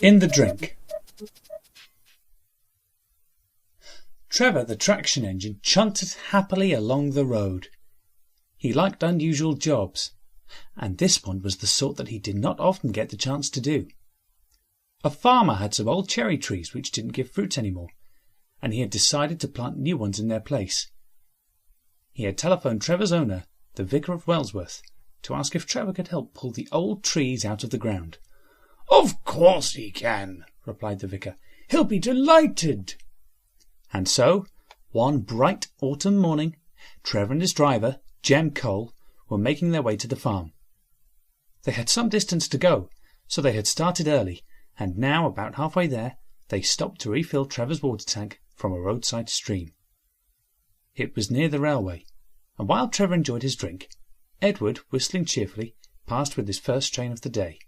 In the drink. Trevor the traction engine chunted happily along the road. He liked unusual jobs, and this one was the sort that he did not often get the chance to do. A farmer had some old cherry trees which didn't give fruit anymore, and he had decided to plant new ones in their place. He had telephoned Trevor's owner, the vicar of Wellsworth, to ask if Trevor could help pull the old trees out of the ground. "Of course he can," replied the vicar. "He'll be delighted." And so, one bright autumn morning, Trevor and his driver, Jem Cole, were making their way to the farm. They had some distance to go, so they had started early, and now, about halfway there, they stopped to refill Trevor's water tank from a roadside stream. It was near the railway, and while Trevor enjoyed his drink, Edward, whistling cheerfully, passed with his first train of the day.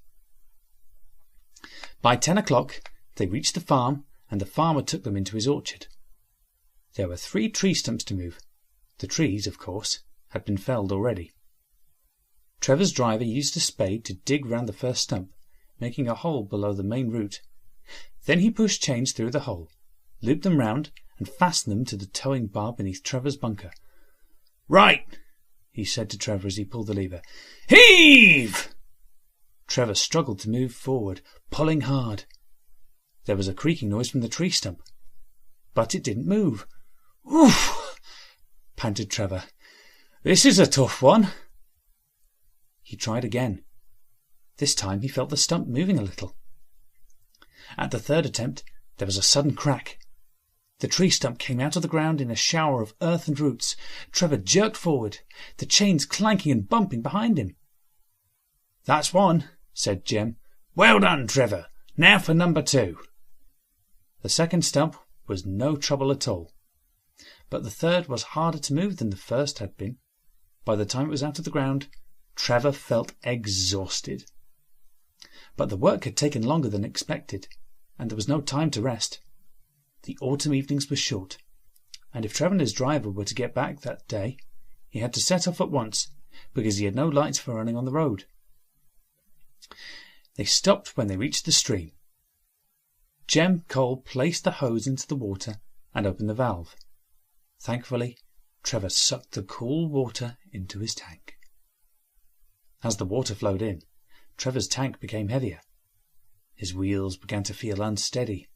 By 10 o'clock, they reached the farm, and the farmer took them into his orchard. There were 3 tree stumps to move. The trees, of course, had been felled already. Trevor's driver used a spade to dig round the first stump, making a hole below the main root. Then he pushed chains through the hole, looped them round, and fastened them to the towing bar beneath Trevor's bunker. "Right," he said to Trevor as he pulled the lever. "Heave!" Trevor struggled to move forward, pulling hard. There was a creaking noise from the tree stump, but it didn't move. "Oof!" panted Trevor. "This is a tough one." He tried again. This time he felt the stump moving a little. At the third attempt, there was a sudden crack. The tree stump came out of the ground in a shower of earth and roots. Trevor jerked forward, the chains clanking and bumping behind him. "That's one," said Jem. "Well done, Trevor. Now for number 2. The second stump was no trouble at all, but the third was harder to move than the first had been. By the time it was out of the ground, Trevor felt exhausted. But the work had taken longer than expected, and there was no time to rest. The autumn evenings were short, and if Trevor and his driver were to get back that day, he had to set off at once, because he had no lights for running on the road. They stopped when they reached the stream. Jem Cole placed the hose into the water and opened the valve. Thankfully, Trevor sucked the cool water into his tank. As the water flowed in, Trevor's tank became heavier. His wheels began to feel unsteady,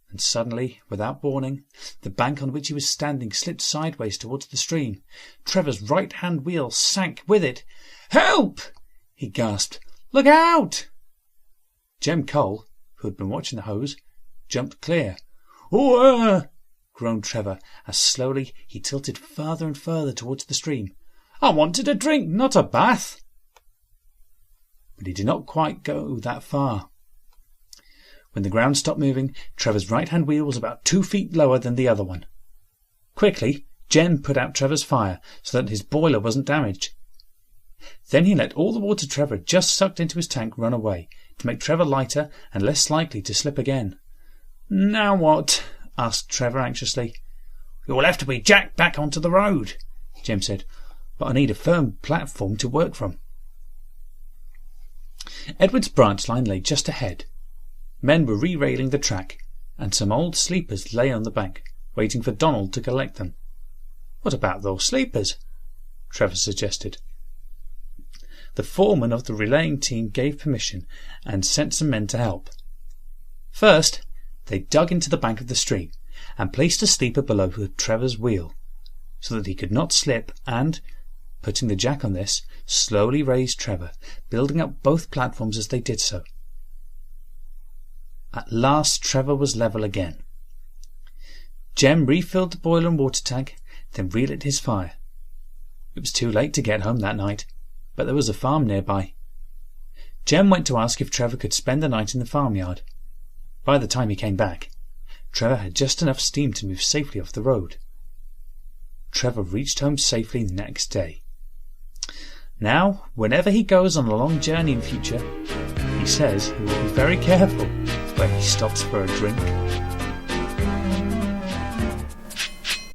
and suddenly, without warning, the bank on which he was standing slipped sideways towards the stream. Trevor's right-hand wheel sank with it. "Help!" he gasped. "Look out!" Jem Cole, who had been watching the hose, jumped clear. "Oh, groaned Trevor, as slowly he tilted further and further towards the stream. "I wanted a drink, not a bath." But he did not quite go that far. When the ground stopped moving, Trevor's right-hand wheel was about 2 feet lower than the other one. Quickly, Jem put out Trevor's fire so that his boiler wasn't damaged. Then he let all the water Trevor had just sucked into his tank run away, to make Trevor lighter and less likely to slip again. "Now what?" asked Trevor anxiously. "You'll have to be jacked back onto the road," Jem said, "but I need a firm platform to work from." Edward's branch line lay just ahead. Men were re-railing the track, and some old sleepers lay on the bank, waiting for Donald to collect them. "What about those sleepers?" Trevor suggested. The foreman of the relaying team gave permission and sent some men to help. First, they dug into the bank of the stream and placed a sleeper below Trevor's wheel, so that he could not slip, and, putting the jack on this, slowly raised Trevor, building up both platforms as they did so. At last Trevor was level again. Jem refilled the boiler and water tank, then relit his fire. It was too late to get home that night, but there was a farm nearby. Jem went to ask if Trevor could spend the night in the farmyard. By the time he came back, Trevor had just enough steam to move safely off the road. Trevor reached home safely the next day. Now, whenever he goes on a long journey in future, he says he will be very careful where he stops for a drink.